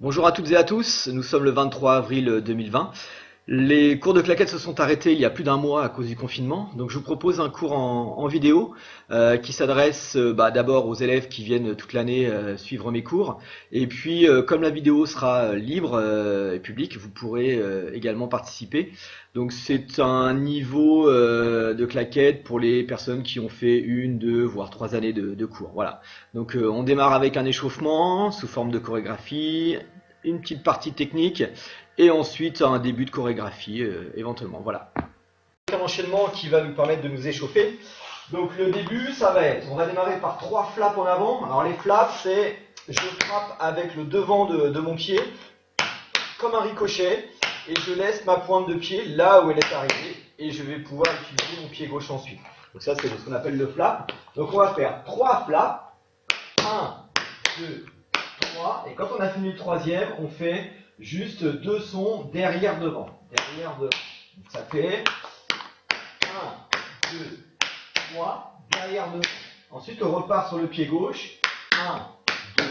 Bonjour à toutes et à tous, nous sommes le 23 avril 2020. Les cours de claquettes se sont arrêtés il y a plus d'un mois à cause du confinement, donc je vous propose un cours en vidéo qui s'adresse d'abord aux élèves qui viennent toute l'année suivre mes cours, et puis comme la vidéo sera libre et publique, vous pourrez également participer. Donc c'est un niveau de claquettes pour les personnes qui ont fait 1, 2, voire 3 années de cours. Voilà. Donc on démarre avec un échauffement sous forme de chorégraphie, une petite partie technique et ensuite un début de chorégraphie éventuellement. Voilà. Un enchaînement qui va nous permettre de nous échauffer. Donc le début, ça va être, on va démarrer par 3 flaps en avant. Alors les flaps, c'est je frappe avec le devant de mon pied comme un ricochet et je laisse ma pointe de pied là où elle est arrivée et je vais pouvoir utiliser mon pied gauche ensuite. Donc ça, c'est ce qu'on appelle le flap. Donc on va faire 3 flaps. 1, 2, 3. Et quand on a fini le troisième, on fait juste 2 sons derrière devant. Derrière devant. Donc ça fait 1, 2, 3, derrière devant. Ensuite, on repart sur le pied gauche. 1, 2,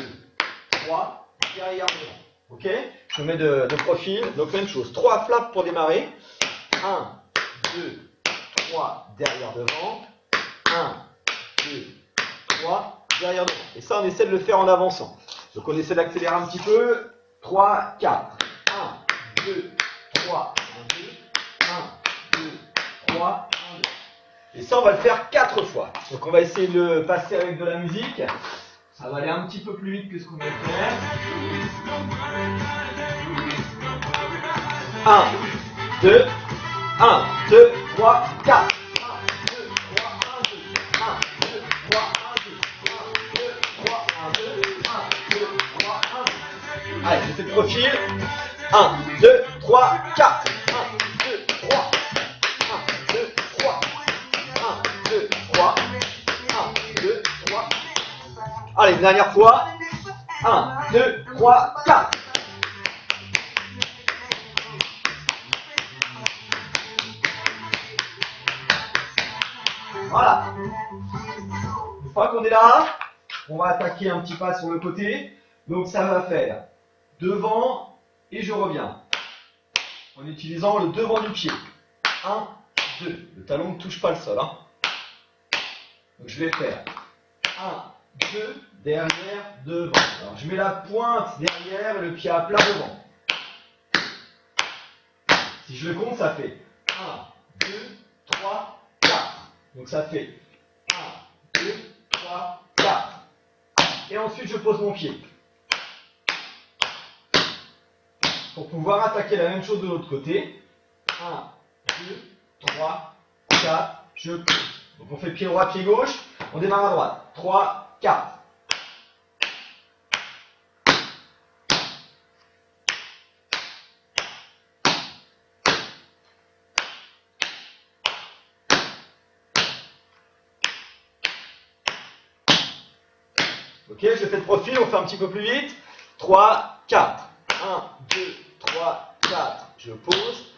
3, derrière devant. Ok? Je me mets de profil. Donc même chose. 3 flaps pour démarrer. 1, 2, 3, derrière devant. 1, 2, 3, derrière devant. Et ça, on essaie de le faire en avançant. Donc on essaie d'accélérer un petit peu. 3, 4. 1, 2, 3, 1, 2, 1, 2, 3, 1, 2. Et ça, on va le faire 4 fois. Donc on va essayer de le passer avec de la musique. Ça va aller un petit peu plus vite que ce qu'on vient de faire. 1, 2, 1, 2, 3, 4. 1, 2, 3, 1, 2. 1, 2, 3, 1, 2. 1, 2, 3, 1, 2. 1, 2, 3, 1, 2. Allez, je fais le profil. 1, 2, 3, 4. 1, 2, 3. 1, 2, 3. 1, 2, 3. 1, 2, 3. Allez, une dernière fois. 1, 2, 3, 4. Voilà. Une fois qu'on est là, on va attaquer un petit pas sur le côté. Donc ça va faire devant et je reviens. En utilisant le devant du pied. 1, 2. Le talon ne touche pas le sol. Hein. Donc je vais faire 1, 2, derrière, devant. Alors je mets la pointe derrière et le pied à plat devant. Si je le compte, ça fait 1, 2, 3, 4. Donc ça fait 1, 2, 3, 4. Et ensuite je pose mon pied. Pour pouvoir attaquer la même chose de l'autre côté. 1, 2, 3, 4, je pose. Donc on fait pied droit, pied gauche. On démarre à droite. 3, 4. Ok, je fais le profil, on fait un petit peu plus vite. 3, 4. 1, 2, 3, 4. Je pose.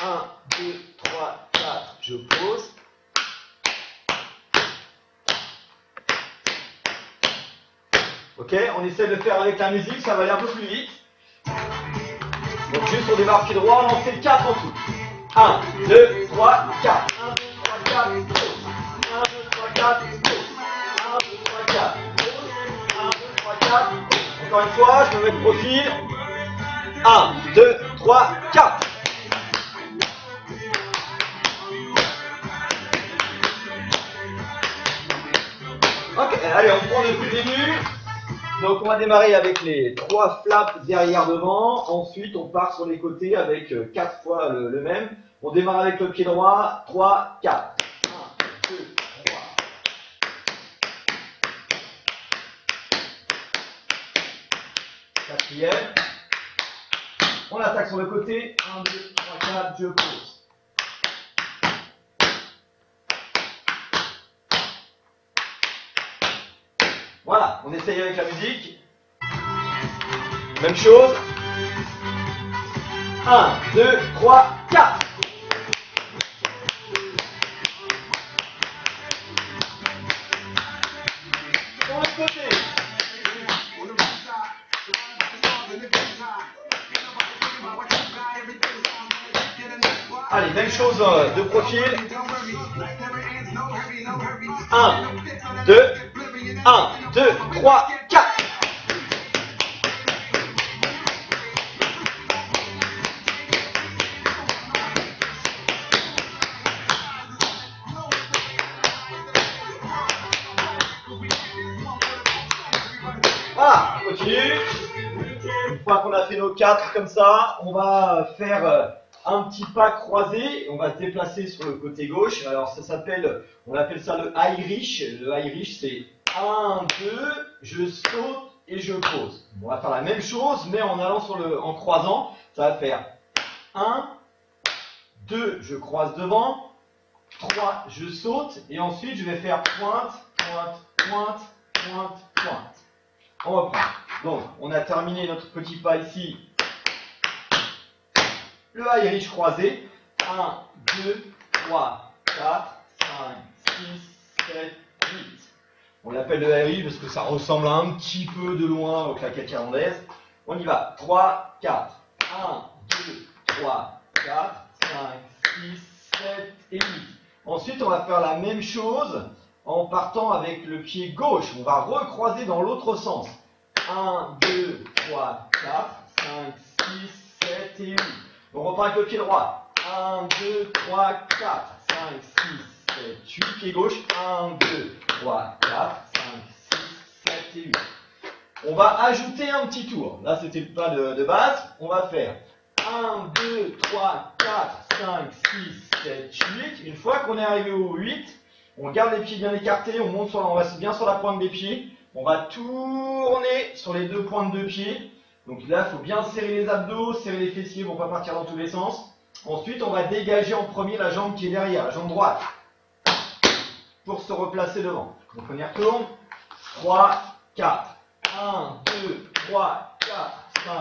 1, 2, 3, 4. Je pose. Ok, on essaie de le faire avec la musique, ça va aller un peu plus vite. Donc juste on démarre pied droit, on en fait 4 en tout. 1, 2, 3, 4. 1, 2, 3, 4, pause. 1, 2, 3, 4, pause. 1, 2, 3, 4, pause. 1, 2, 3, 4, pause. Encore une fois, je me mets de profil. 1, 2, 3, 4. Ok, allez, on prend depuis le début. Donc on va démarrer avec les 3 flaps derrière devant. Ensuite on part sur les côtés avec 4 fois le même. On démarre avec le pied droit. 3, 4. 1, 2, 3. Quatrième. On attaque sur le côté. 1, 2, 3, 4. Je pose. Voilà, on essaye avec la musique. Même chose. 1, 2, 3, 4. Sur le côté. Allez, même chose de profil. 1, 2, 1, 2, 3, 4. Voilà, on continue. Une fois qu'on a fait nos 4 comme ça, on va faire un petit pas croisé. On va se déplacer sur le côté gauche. Alors ça s'appelle, on appelle ça le Irish. Le Irish, c'est 1, 2, je saute et je pose. On va faire la même chose, mais en allant en croisant. Ça va faire 1, 2, je croise devant. 3, je saute. Et ensuite, je vais faire pointe, pointe, pointe, pointe, pointe. On reprend. Donc, on a terminé notre petit pas ici. Le Irish croisé. 1, 2, 3, 4, 5, 6, 7, 8. On l'appelle le Irish parce que ça ressemble un petit peu de loin aux claquettes irlandaises. On y va. 3, 4. 1, 2, 3, 4, 5, 6, 7 et 8. Ensuite, on va faire la même chose en partant avec le pied gauche. On va recroiser dans l'autre sens. 1, 2, 3, 4, 5, 6, 7 et 8. On reprend avec le pied droit. 1, 2, 3, 4, 5, 6, 7, 8. Pied gauche. 1, 2, 3, 4, 5, 6, 7 et 8. On va ajouter un petit tour. Là, c'était le pas de base. On va faire 1, 2, 3, 4, 5, 6, 7, 8. Une fois qu'on est arrivé au 8, on garde les pieds bien écartés. On reste bien sur la pointe des pieds. On va tourner sur les deux pointes de pied. Donc là, il faut bien serrer les abdos, serrer les fessiers pour ne pas partir dans tous les sens. Ensuite, on va dégager en premier la jambe qui est derrière, la jambe droite, pour se replacer devant. Donc on y retourne. 3, 4. 1, 2, 3, 4, 5,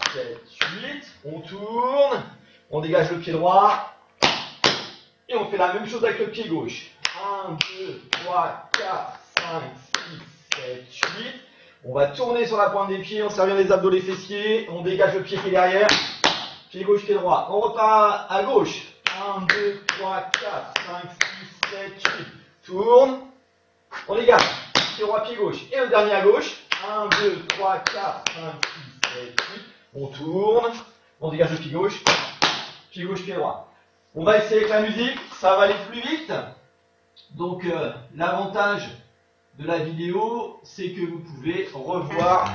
6, 7, 8. On tourne. On dégage le pied droit. Et on fait la même chose avec le pied gauche. 1, 2, 3, 4, 5, 6, 7, 8. On va tourner sur la pointe des pieds, on serre les abdos, les fessiers, on dégage le pied qui est derrière, pied gauche, pied droit. On repart à gauche. 1, 2, 3, 4, 5, 6, 7, 8. Tourne, on dégage, pied droit, pied gauche. Et le dernier à gauche. 1, 2, 3, 4, 5, 6, 7, 8. On tourne, on dégage le pied gauche, pied droit. On va essayer avec la musique, ça va aller plus vite. Donc l'avantage de la vidéo, c'est que vous pouvez revoir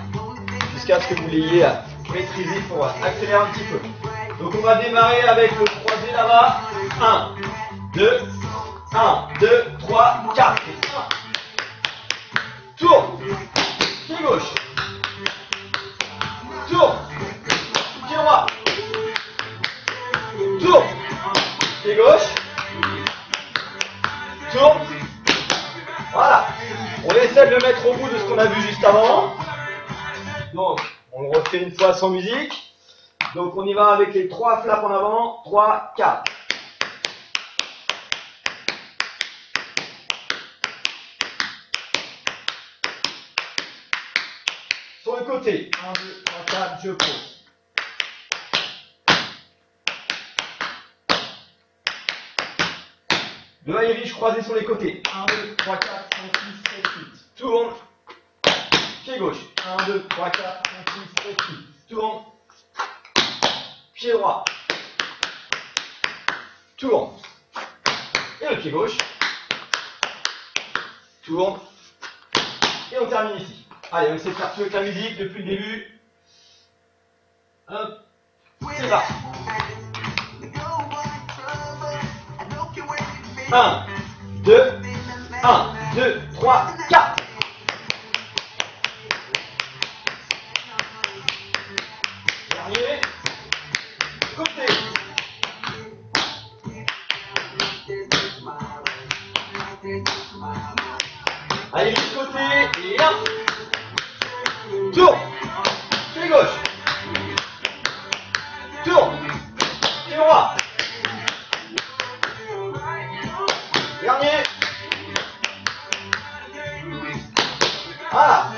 jusqu'à ce que vous l'ayez maîtrisé pour accélérer un petit peu. Donc on va démarrer avec le croisé là-bas. 1, 2, 1, 2, 3, 4. Et 1. Tourne. Pied gauche. Tourne. Pied droit. Tourne. Pied gauche. Tourne. Voilà. On essaie de le mettre au bout de ce qu'on a vu juste avant. Donc, on le refait une fois sans musique. Donc, on y va avec les 3 flaps en avant. 3, 4. Sur le côté. 1, 2, 3, 4, je pose. Le Irish croisé sur les côtés. 1, 2, 3, 4, 5, 6, 7, 8. Tourne. Pied gauche. 1, 2, 3, 4, 5, 6, 7, 8. Tourne. Pied droit. Tourne. Et le pied gauche. Tourne. Et on termine ici. Allez, on essaie de faire tout avec la musique depuis le début. Hop. C'est parti. 1, 2, 1, 2, 3, 4. Dernier. Côté. Allez, juste côté. Et 1. Tourne. Pied gauche. Tourne. Pied droit. Dernier. Voilà.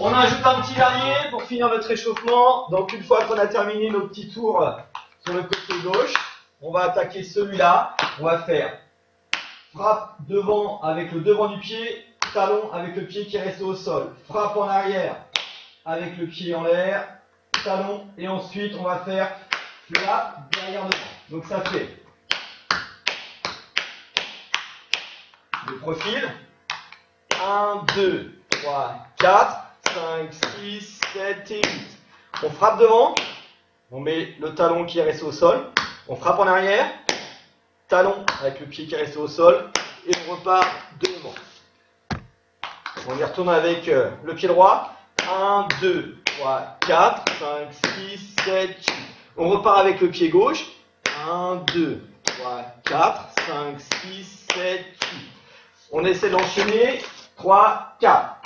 On ajoute un petit dernier pour finir notre échauffement. Donc une fois qu'on a terminé nos petits tours sur le côté gauche, On va attaquer celui-là. On va faire frappe devant avec le devant du pied, talon avec le pied qui reste au sol. Frappe en arrière avec le pied en l'air, talon, et ensuite on va faire frappe derrière devant. Donc ça fait le profil. 1, 2, 3, 4, 5, 6, 7 et 8. On frappe devant. On met le talon qui est resté au sol. On frappe en arrière. Talon avec le pied qui est resté au sol. Et on repart devant. On y retourne avec le pied droit. 1, 2, 3, 4, 5, 6, 7, 8. On repart avec le pied gauche. 1, 2, 3, 4, 5, 6, 7, 8. On essaie d'enchaîner. 3, 4.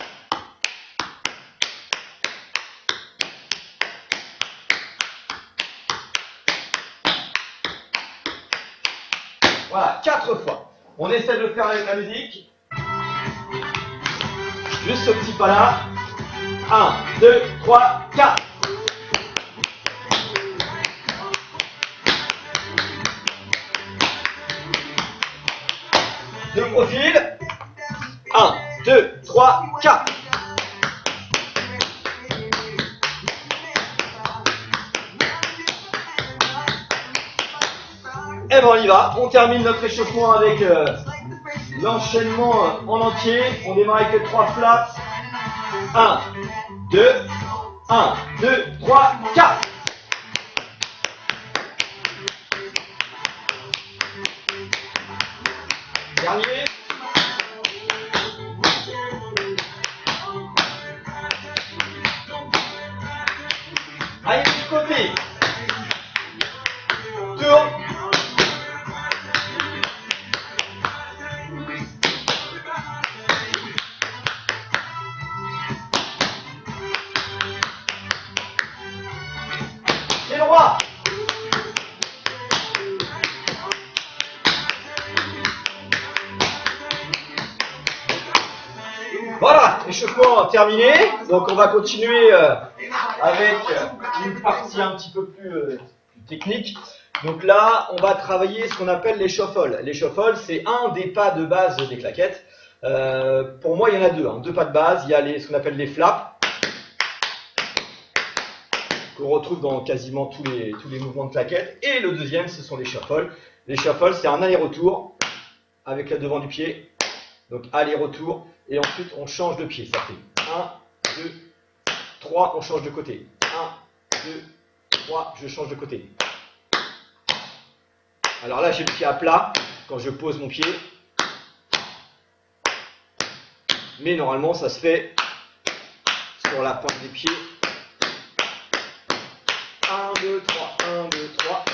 Voilà, 4 fois. On essaie de le faire avec la musique. Juste ce petit pas là. 1, 2, 3, 4. De profil. 1, 2, 3, 4. Et bon, on y va. On termine notre échauffement avec l'enchaînement en entier. On démarre avec les 3 flaps. 1, 2, 1, 2, 3, 4. Dernier. Allez, du côté. Tourne. Et droit. Voilà, échauffement terminé. Donc on va continuer avec une partie un petit peu plus technique. Donc là, on va travailler ce qu'on appelle les shuffles. Les shuffles, c'est un des pas de base des claquettes. Pour moi, il y en a deux. Deux pas de base. Il y a ce qu'on appelle les flaps, qu'on retrouve dans quasiment tous les mouvements de claquettes. Et le deuxième, ce sont les shuffles. Les shuffles, c'est un aller-retour avec le devant du pied. Donc aller-retour. Et ensuite, on change de pied. Ça fait 1, 2, 3, on change de côté. 1, 2, 3, je change de côté. Alors là, j'ai le pied à plat quand je pose mon pied. Mais normalement, ça se fait sur la pointe des pieds. 1, 2, 3, 1, 2, 3.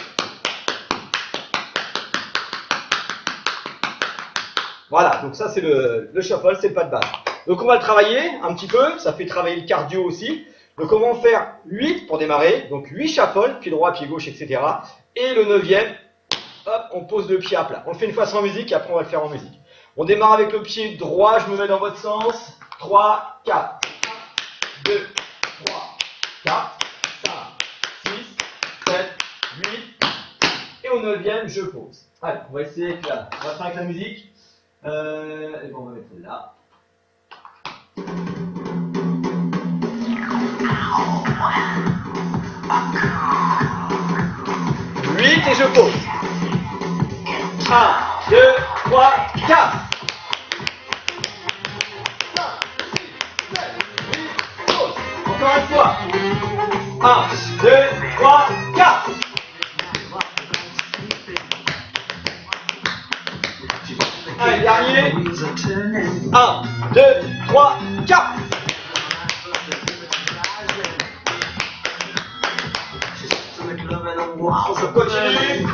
Voilà, donc ça c'est le shuffle, c'est le pas de base. Donc on va le travailler un petit peu, ça fait travailler le cardio aussi. Donc on va en faire 8 pour démarrer, donc 8 shuffles, pied droit, pied gauche, etc. Et le 9e, hop, on pose le pied à plat. On le fait une fois sans musique et après on va le faire en musique. On démarre avec le pied droit, je me mets dans votre sens. 3, 4, 1, 2, 3, 4, 5, 6, 7, 8. Et au 9e, je pose. Allez, on va essayer avec on va faire avec la musique. Et bon, on va mettre là. 8 et je pose. 1, 2, 3, 4. 5, 6, 7, 8, pause. Encore une fois. 1, 2, 3, 4. Allez, dernier. 1, 2, 3, 4. On continue.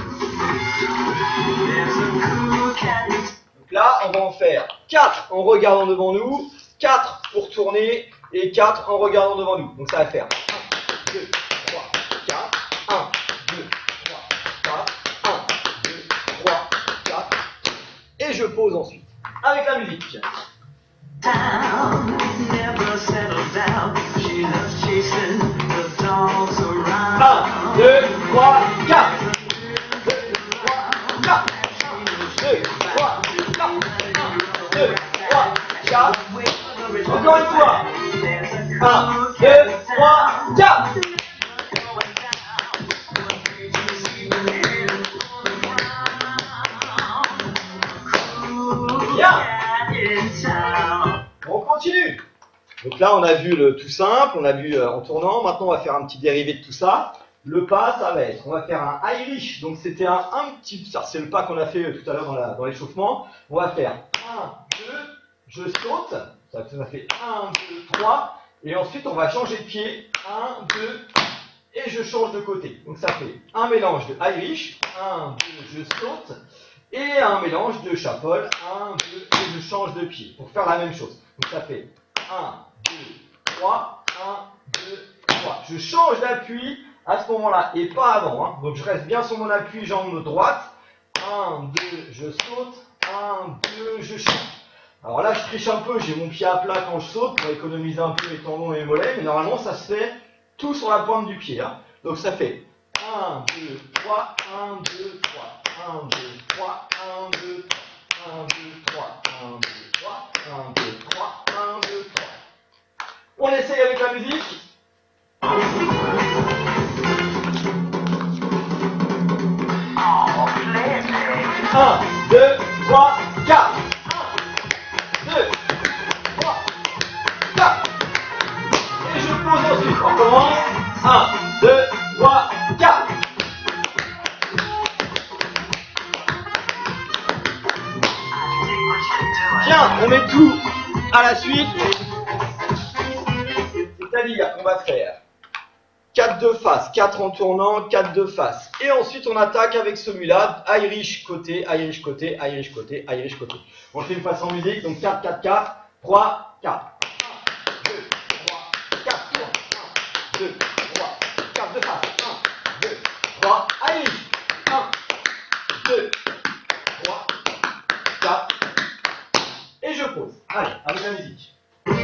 Donc là, on va en faire 4 en regardant devant nous, 4 pour tourner et 4 en regardant devant nous. Donc ça va faire 1, 2, 3, 4, 1, 2, 3, 4, 1, 2, 3, 4. Et je pose ensuite avec la musique. 1, 2, 3, 4. là, on a vu le tout simple, on a vu en tournant. Maintenant, on va faire un petit dérivé de tout ça. Le pas, ça va être, on va faire un Irish. Donc, c'était un petit, ça c'est le pas qu'on a fait tout à l'heure dans l'échauffement. On va faire 1, 2, je saute. Ça fait 1, 2, 3. Et ensuite, on va changer de pied. 1, 2, et je change de côté. Donc, ça fait un mélange de Irish. 1, 2, je saute. Et un mélange de shuffle. 1, 2, et je change de pied. Pour faire la même chose. Donc, ça fait 1, 2, 3. 1, 2, 3. Je change d'appui à ce moment-là et pas avant. Hein. Donc, je reste bien sur mon appui, jambe droite. 1, 2, je saute. 1, 2, je change. Alors là, je triche un peu, j'ai mon pied à plat quand je saute pour économiser un peu les tendons et les mollets, mais normalement, ça se fait tout sur la pointe du pied. Hein. Donc ça fait 1, 2, 3, 1, 2, 3, 1, 2, 3, 1, 2, 3, 1, 2, 3, 1, 2, 3, 1, 2, 3, 1, 2, 3. On essaye avec la musique. 1, 2, 3, 4. 2, 3, 4. Et je pose ensuite. On commence. 1, 2, 3, 4. Tiens, on met tout à la suite. C'est-à-dire qu'on va faire 4 de face, 4 en tournant, 4 de face. Et ensuite, on attaque avec celui-là, Irish côté, Irish côté, Irish côté, Irish côté. On fait une façon musique, donc 4, 4, 4, 3, 4. 1, 2, 3, 4, 1, 2, 3, 4 de face. 1, 2, 3, Irish. 1, 2, 3, 4. Et je pose. Allez, avec la musique. 1,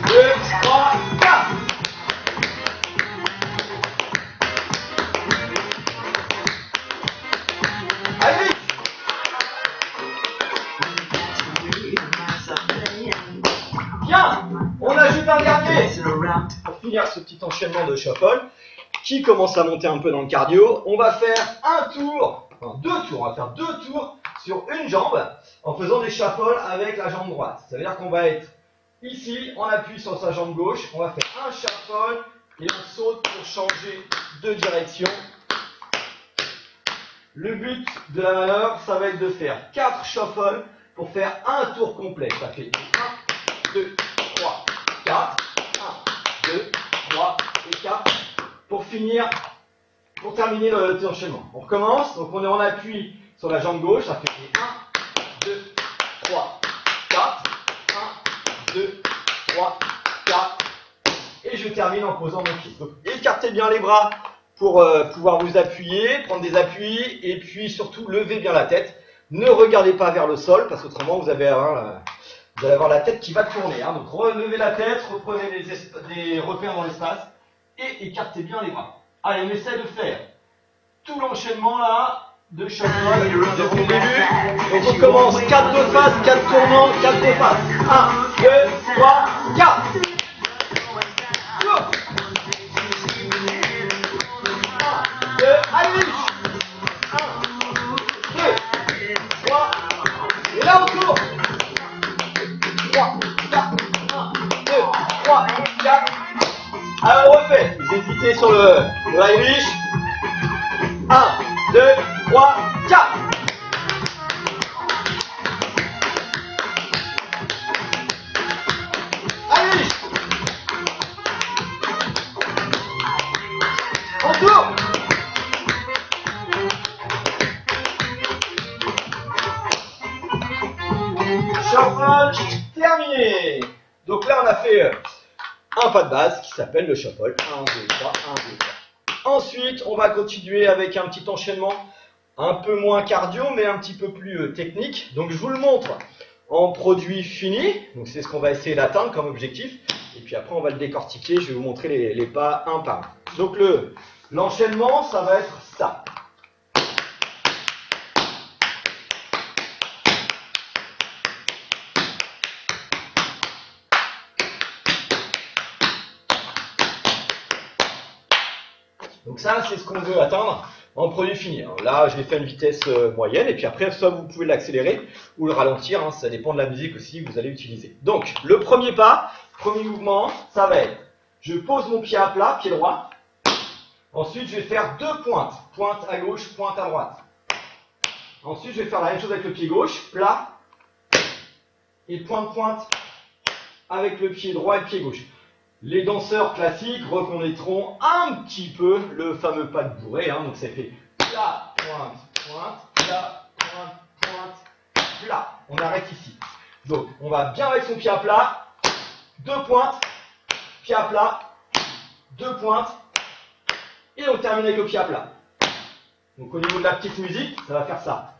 2, 3, 4. Allez. Bien. On ajoute un dernier. Pour finir ce petit enchaînement de shuffle, qui commence à monter un peu dans le cardio, on va faire un tour, enfin 2 tours, on va faire 2 tours sur une jambe en faisant des shuffles avec la jambe droite. Ça veut dire qu'on va être ici, on appuie sur sa jambe gauche, on va faire un shuffle et on saute pour changer de direction. Le but de la manœuvre, ça va être de faire 4 shuffles pour faire un tour complet. Ça fait 1, 2, 3, 4, 1, 2, 3 et 4 pour finir, pour terminer le enchaînement. On recommence, donc on est en appui sur la jambe gauche, ça fait 1, 2, 3, 4, 1, 2, 3, 4, et je termine en posant mon pied. Donc écartez bien les bras pour pouvoir vous appuyer, prendre des appuis, et puis surtout levez bien la tête. Ne regardez pas vers le sol, parce qu'autrement vous allez avoir la tête qui va tourner. Hein. Donc relevez la tête, reprenez des repères dans l'espace, et écartez bien les bras. Allez, on essaie de faire tout l'enchaînement là, de shuffle depuis le début. Donc on commence 4 de face, 4 tournants, 4 de face. 1, 2, 3, 4. Go. 1, 2, allez. 1, 2, 3. Et là on tourne. 3, 4, 1, 2, 3, 4. Alors on refait. Vous hésitez sur le Irish. 1, 2, 3, 4. Allez. On tourne. Shuffle terminé. Donc là on a fait un pas de base qui s'appelle le shuffle. 1, 2, 3, 1, 2, 3. Ensuite, on va continuer avec un petit enchaînement un peu moins cardio, mais un petit peu plus technique. Donc je vous le montre en produit fini. Donc c'est ce qu'on va essayer d'atteindre comme objectif. Et puis après, on va le décortiquer. Je vais vous montrer les pas un par un. Donc l'enchaînement, ça va être ça. Donc ça, c'est ce qu'on veut atteindre. en produit fini. Alors là, je l'ai fait à une vitesse moyenne, et puis après, soit vous pouvez l'accélérer ou le ralentir, hein, ça dépend de la musique aussi que vous allez utiliser. Donc, le premier pas, premier mouvement, ça va être, je pose mon pied à plat, pied droit. Ensuite, je vais faire 2 pointes, pointe à gauche, pointe à droite. Ensuite, je vais faire la même chose avec le pied gauche, plat, et pointe-pointe avec le pied droit et le pied gauche. Les danseurs classiques reconnaîtront un petit peu le fameux pas de bourré, hein, donc ça fait plat, pointe, pointe, plat, pointe, pointe, plat. On arrête ici. Donc, on va bien avec son pied à plat, 2 pointes, pied à plat, 2 pointes, et on termine avec le pied à plat. Donc au niveau de la petite musique, ça va faire ça.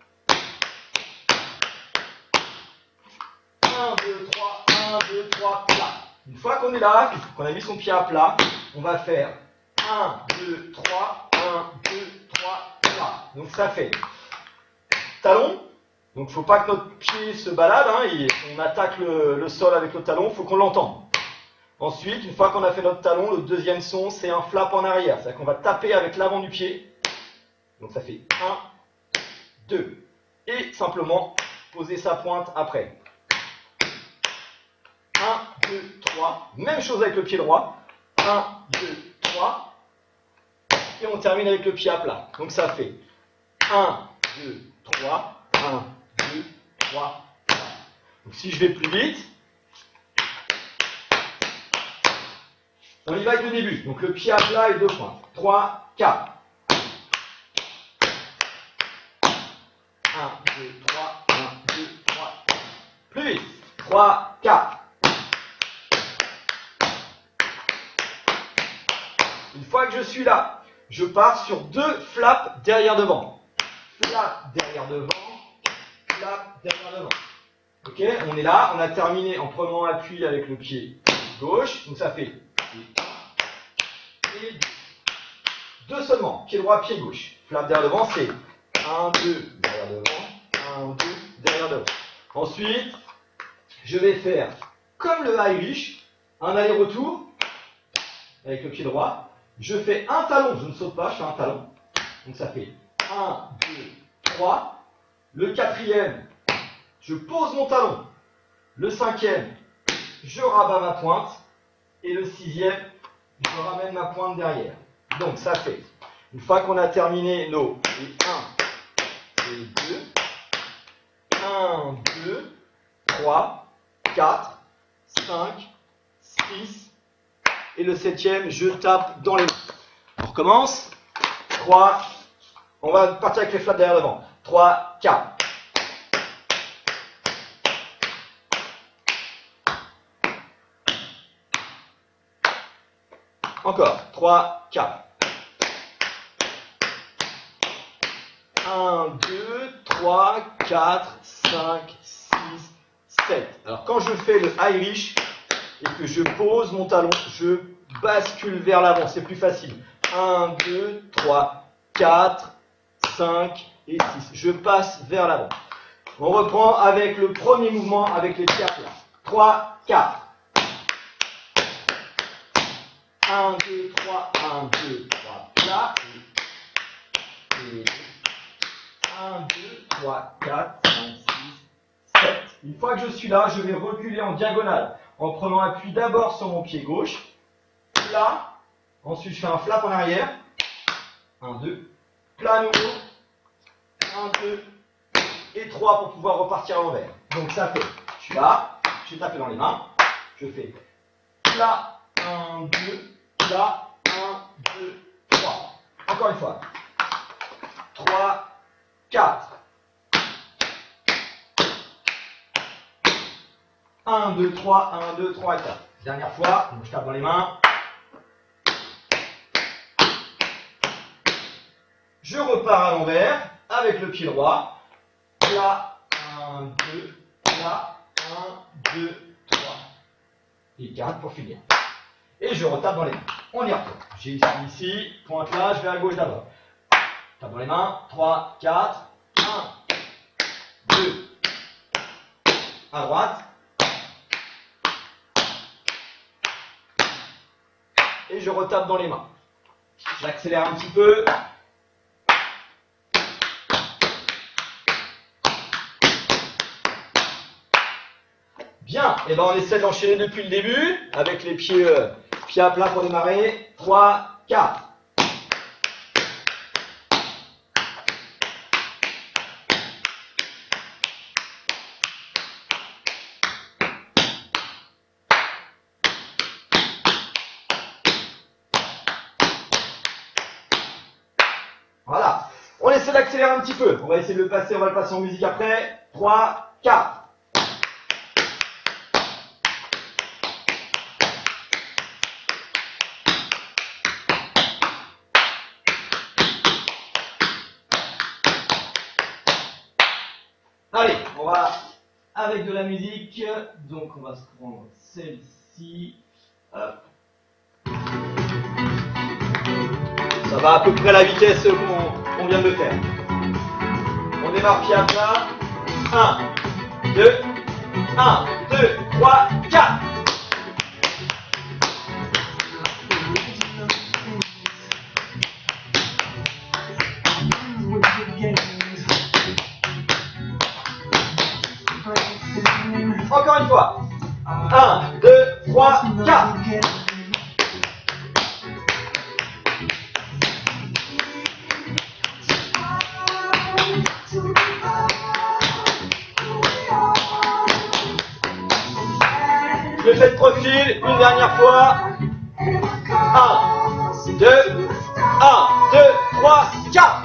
1, 2, 3, 1, 2, 3, plat. Une fois qu'on est là, qu'on a mis son pied à plat, on va faire 1, 2, 3, 1, 2, 3, plat. Donc ça fait talon. Donc il ne faut pas que notre pied se balade, hein, on attaque le sol avec le talon, il faut qu'on l'entende. Ensuite, une fois qu'on a fait notre talon, le deuxième son, c'est un flap en arrière. C'est-à-dire qu'on va taper avec l'avant du pied. Donc ça fait 1, 2. Et simplement poser sa pointe après. 1, 2, 3. Même chose avec le pied droit. 1, 2, 3. Et on termine avec le pied à plat. Donc ça fait 1, 2, 3. 1, 2, 3, 4. Donc si je vais plus vite, on y va avec le début. Donc le pied à plat et 2 points. 3, 4. 1, 2, 3, 1, 2, 3. Plus vite. 3, 4. Une fois que je suis là, je pars sur 2 flaps derrière devant. Flap derrière devant, flap derrière devant. Ok, on est là, on a terminé en prenant appui avec le pied gauche. Donc ça fait 1 et 2 seulement. Pied droit, pied gauche. Flap derrière devant, c'est 1, 2 derrière devant, 1, 2 derrière devant. Ensuite, je vais faire comme le Irish, un aller-retour avec le pied droit. Je fais un talon, je ne saute pas, je fais un talon. Donc ça fait 1, 2, 3. Le quatrième, je pose mon talon. Le cinquième, je rabats ma pointe. Et le sixième, je ramène ma pointe derrière. Donc ça fait, une fois qu'on a terminé nos 1 et 2, 1, 2, 3, 4, 5, 6, et le septième, je tape dans les mains. On recommence. 3, on va partir avec les flaps derrière devant. 3, 4. Encore. 3, 4. 1, 2, 3, 4, 5, 6, 7. Alors quand je fais le Irish et que je pose mon talon, je bascule vers l'avant, c'est plus facile. 1, 2, 3, 4, 5 et 6. Je passe vers l'avant. On reprend avec le premier mouvement avec les pieds à plat. 3, 4. 1, 2, 3, 1, 2, 3, plat. Et 1, 2, 3, 4, 5, 6, 7. Une fois que je suis là, je vais reculer en diagonale en prenant appui d'abord sur mon pied gauche. Plat. Ensuite, je fais un flap en arrière. 1, 2. Plat à nouveau. 1, 2. Et 3 pour pouvoir repartir à l'envers. Donc ça fait, je suis là, je vais taper dans les mains. Je fais plat, 1, 2. Plat, 1, 2, 3. Encore une fois. 3, 4. 1, 2, 3, 1, 2, 3 et 4. Dernière fois, donc je tape dans les mains. Je repars à l'envers avec le pied droit. Plat, 1, 2, plat, 1, 2, 3. Et 4 pour finir. Et je retape dans les mains. On y retourne. J'ai ici, pointe là, je vais à gauche d'abord. Tape dans les mains. 3, 4, 1, 2. À droite. Et je retape dans les mains. J'accélère un petit peu. Et ben on essaie d'enchaîner depuis le début, avec les pieds, pieds à plat pour démarrer. 3, 4. Voilà. On essaie d'accélérer un petit peu. On va essayer de le passer, on va le passer en musique après. 3, 4. Allez, on va avec de la musique. Donc on va se prendre celle-ci. Hop. Ça va à peu près à la vitesse qu'on vient de faire. On démarre pied à plat. 1, 2, 1, 2, 3, 4. Encore une fois. 1, 2, 3, 4. Je fais de profil une dernière fois. 1, 2, 1, 2, 3, 4.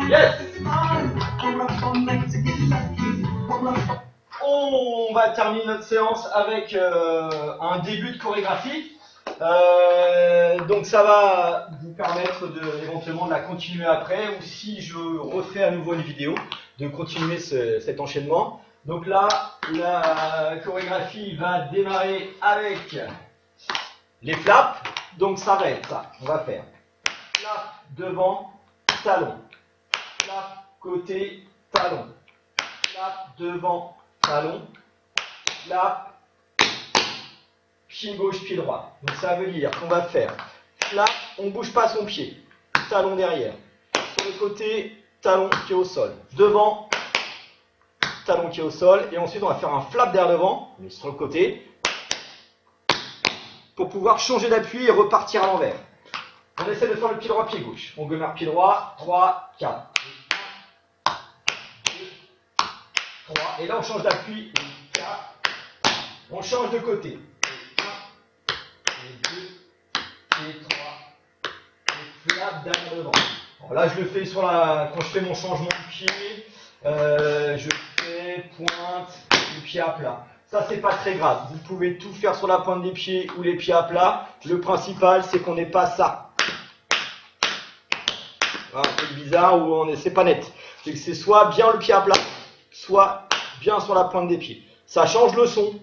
Yes. On va terminer notre séance avec un début de chorégraphie. Donc ça va vous permettre éventuellement de la continuer après, ou si je refais à nouveau une vidéo, de continuer cet enchaînement. Donc là, la chorégraphie va démarrer avec les flaps. Donc ça va être ça. On va faire flap devant, talon. Flap côté, talon. Flap devant, talon. Flap, pied gauche, pied droit. Donc ça veut dire qu'on va faire flap, on ne bouge pas son pied. Talon derrière. Sur le côté, talon qui est au sol. Devant, talon qui est au sol. Et ensuite on va faire un flap derrière devant, mais sur le côté, pour pouvoir changer d'appui et repartir à l'envers. On essaie de faire le pied droit, pied gauche. On démarre pied droit, 3, 4. 1, 2, 3. Et là on change d'appui. 4. On change de côté. 1, et 2, et 3. Et flap derrière devant. Alors là je le fais quand je fais mon changement de pied. Je fais pointe du pied à plat. Ça c'est pas très grave. Vous pouvez tout faire sur la pointe des pieds ou les pieds à plat. Le principal c'est qu'on n'ait pas ça. C'est bizarre ou c'est pas net. C'est que c'est soit bien le pied à plat, soit bien sur la pointe des pieds. Ça change le son.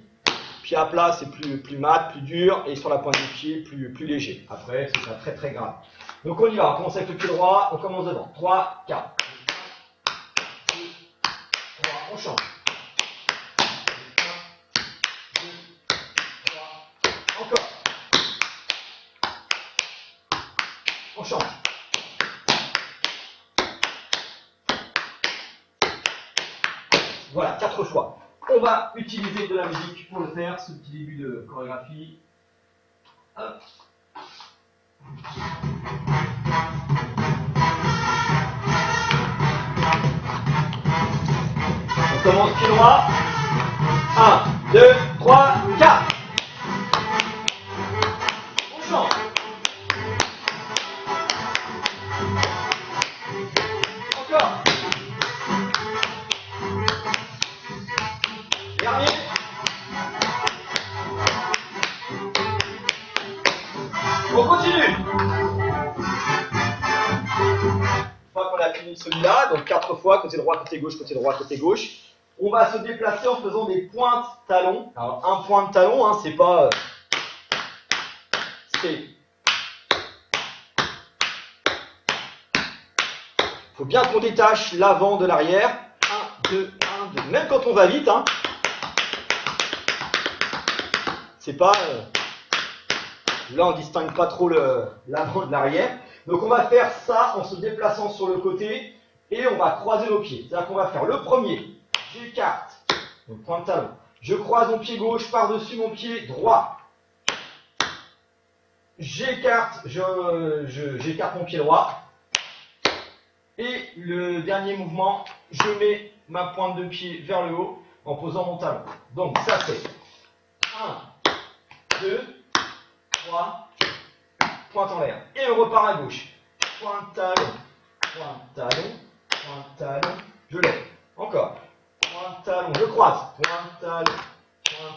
Pied à plat c'est plus mat, plus dur, et sur la pointe des pieds plus léger. Après c'est pas très très grave. Donc on y va. On commence avec le pied droit. On commence devant. 3, 4. 1, 2, 3. On change. 1, 2, 3. Encore. On change. Voilà, 4 fois. On va utiliser de la musique pour le faire, ce petit début de chorégraphie. Hop. On commence pied droit. 1, 2, 3, 4. On change. Encore. Dernier. On continue. Une fois qu'on a fini celui-là, donc 4 fois, côté droit, côté gauche, côté droit, côté gauche, on va se déplacer en faisant des pointes talons. Alors un point de talon, hein, c'est pas... faut bien qu'on détache l'avant de l'arrière. 1, 2, 1, 2. Même quand on va vite, hein, c'est pas... Là, on ne distingue pas trop l'avant de l'arrière. Donc, on va faire ça en se déplaçant sur le côté et on va croiser nos pieds. C'est-à-dire qu'on va faire le premier, j'écarte, donc point de talon. Je croise mon pied gauche par-dessus mon pied droit. J'écarte, j'écarte mon pied droit. Et le dernier mouvement, je mets ma pointe de pied vers le haut en posant mon talon. Donc ça fait 1, 2, 3, pointe en l'air. Et on repart à gauche. Pointe talon, pointe talon, pointe talon, je lève. Encore. Pointe talon, je croise. Pointe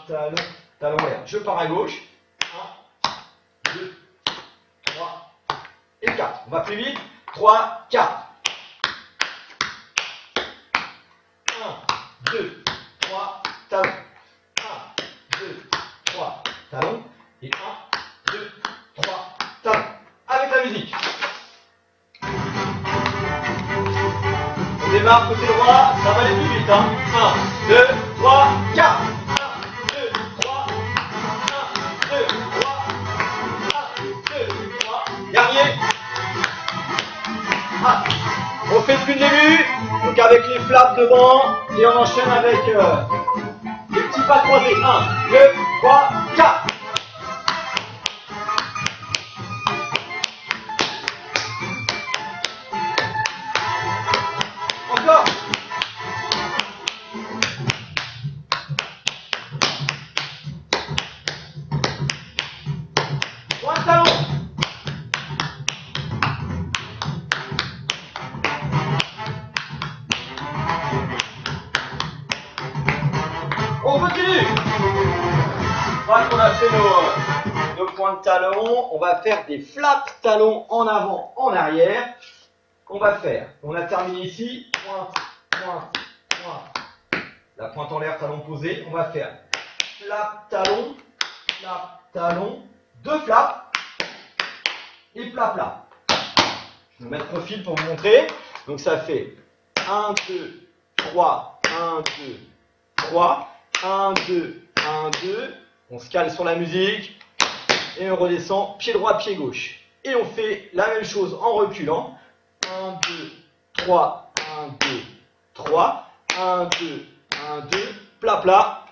talon, talon en l'air. Je pars à gauche. 1, 2, 3 et 4. On va plus vite. 3, 4. 1, 2, 3, talon. 1, 2, 3, talon. Et 1, 2, 3, talon. Avec la musique. On démarre côté droit, ça va aller plus vite. 1, 2, 3, 4. 1, 2, 3. 1, 2, 3. 1, 2, 3. Dernier. Ah. On fait depuis le début, donc avec les flaps devant, et on enchaîne avec les petits pas croisés. 1, 2, 3, 4. Encore. Point de talon. On continue. Voilà qu'on a fait nos points de talon. On va faire des flaps talons en avant, en arrière. On va faire, on a terminé ici, pointe, pointe, pointe. La pointe en l'air, talon posé. On va faire flap talon, deux flaps et flap là. Je vais me mettre profil pour vous montrer. Donc ça fait 1, 2, 3, 1, 2, 3, 1, 2, 1, 2. On se cale sur la musique et on redescend pied droit, pied gauche. Et on fait la même chose en reculant. 1, 2, 3, 1, 2, 3, 1, 2, 1, 2, plat, plat.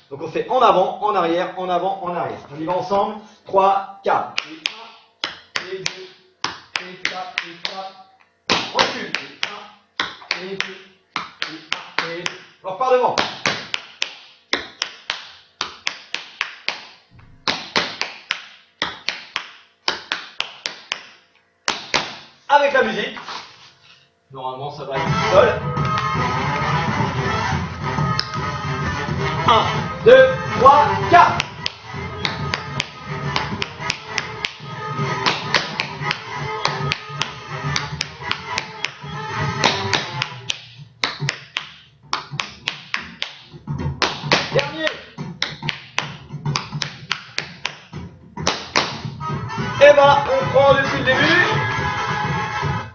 Donc on fait en avant, en arrière, en avant, en arrière. On y va ensemble. 3, 4. Et 1, et 2, et 4, et 3. Recule. Et 1, et 2, et 1, et 2. On repart devant. Avec la musique. Normalement, ça va être tout seul. 1, 2, 3, 4. Dernier. Et ben, on prend depuis le début.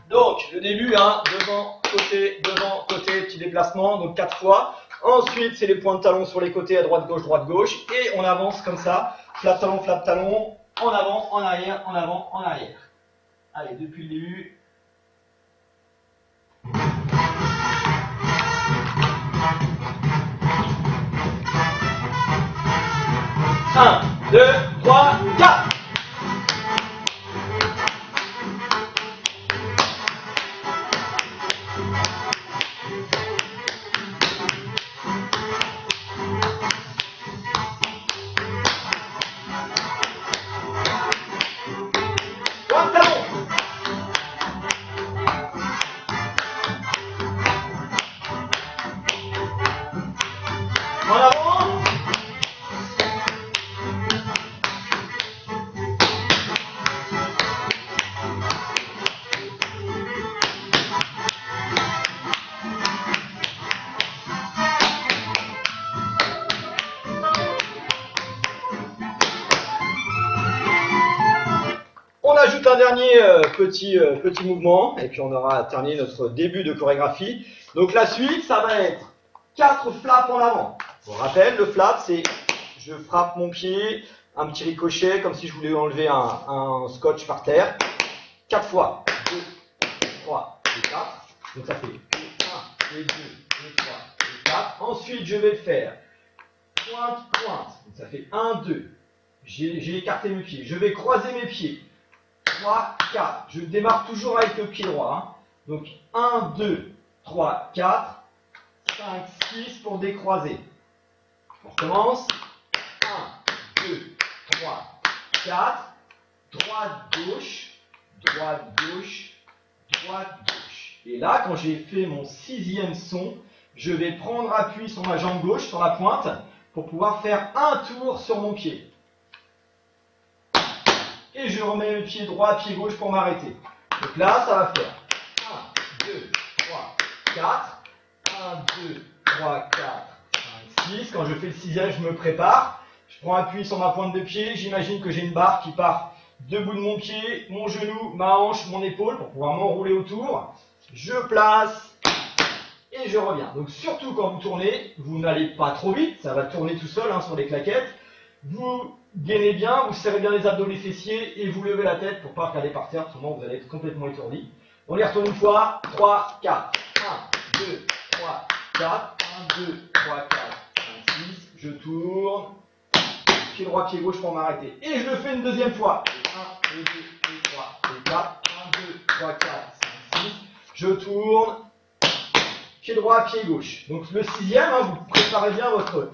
Donc, le début, devant, côté, petit déplacement, donc 4 fois. Ensuite, c'est les points de talon sur les côtés, à droite, gauche, et on avance comme ça, flap talon, en avant, en arrière, en avant, en arrière. Allez, depuis le début. Un, 2, 3, 4. En avant. On ajoute un dernier petit mouvement et puis on aura terminé notre début de chorégraphie. Donc la suite, ça va être 4 flaps en avant. Je vous rappelle, le flap, c'est je frappe mon pied un petit ricochet, comme si je voulais enlever un scotch par terre. 4 fois. 2, 3 et 4. Donc ça fait 1, et 2, et 3, et 4. Ensuite, je vais le faire. Pointe, pointe. Donc ça fait 1, 2. J'ai écarté mes pieds. Je vais croiser mes pieds. 3, 4. Je démarre toujours avec le pied droit. Hein. Donc 1, 2, 3, 4, 5, 6 pour décroiser. On recommence. 1, 2, 3, 4. Droite, gauche. Droite, gauche. Droite, gauche. Et là, quand j'ai fait mon 6e son, je vais prendre appui sur ma jambe gauche, sur la pointe, pour pouvoir faire un tour sur mon pied. Et je remets le pied droit, pied gauche pour m'arrêter. Donc là, ça va faire 1, 2, 3, 4. 1, 2, 3, 4, 5, 6. Quand je fais le 6e, je me prépare. Je prends appui sur ma pointe de pied. J'imagine que j'ai une barre qui part du bout de mon pied, mon genou, ma hanche, mon épaule pour pouvoir m'enrouler autour. Je place et je reviens. Donc surtout quand vous tournez, vous n'allez pas trop vite. Ça va tourner tout seul hein, sur les claquettes. Vous gainez bien, vous serrez bien les abdos, les fessiers et vous levez la tête pour ne pas regarder par terre. Sinon vous allez être complètement étourdi. On y retourne une fois. 3, 4. 1, 2, 3, 4, 1, 2, 3, 4, 5, 6, je tourne, pied droit, pied gauche pour m'arrêter. Et je le fais une deuxième fois. 1, 2, 3, 4, 1, 2, 3, 4, 5, 6, je tourne, pied droit, pied gauche. Donc le 6e, hein, vous préparez bien votre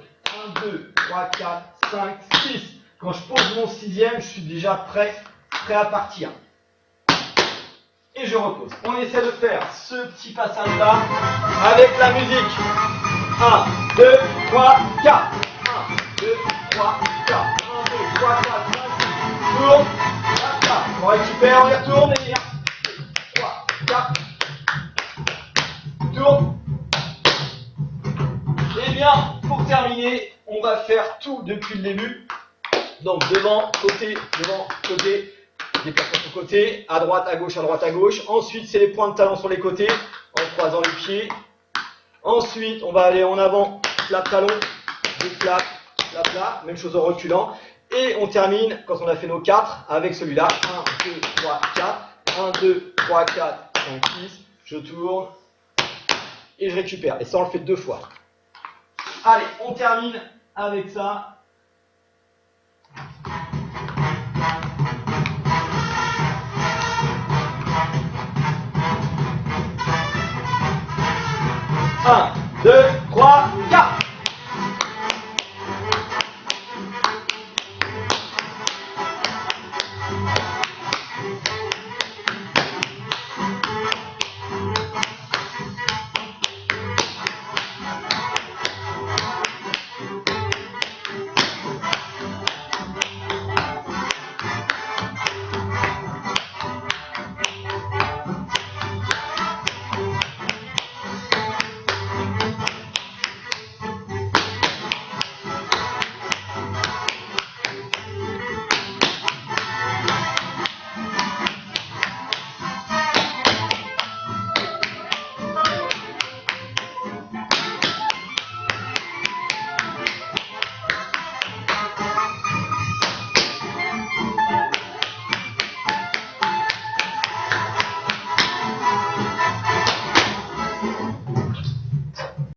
1, 2, 3, 4, 5, 6. Quand je pose mon 6e, je suis déjà prêt à partir. Et je repose. On essaie de faire ce petit passage-là avec la musique. 1, 2, 3, 4. 1, 2, 3, 4. 1, 2, 3, 4, 5, 6. Tourne. 4. On récupère, on y retourne. Et 1, 2, 3, 4. Tourne. Et bien, pour terminer, on va faire tout depuis le début. Donc devant, côté, déplacement sur le côté, à droite, à gauche, à droite, à gauche. Ensuite, c'est les points de talon sur les côtés, en croisant les pieds. Ensuite, on va aller en avant, flap talon, flap, flap, flap, même chose en reculant. Et on termine, quand on a fait nos 4, avec celui-là. 1, 2, 3, 4. 1, 2, 3, 4, 5, 6. Je tourne et je récupère. Et ça, on le fait 2 fois. Allez, on termine avec ça. Un.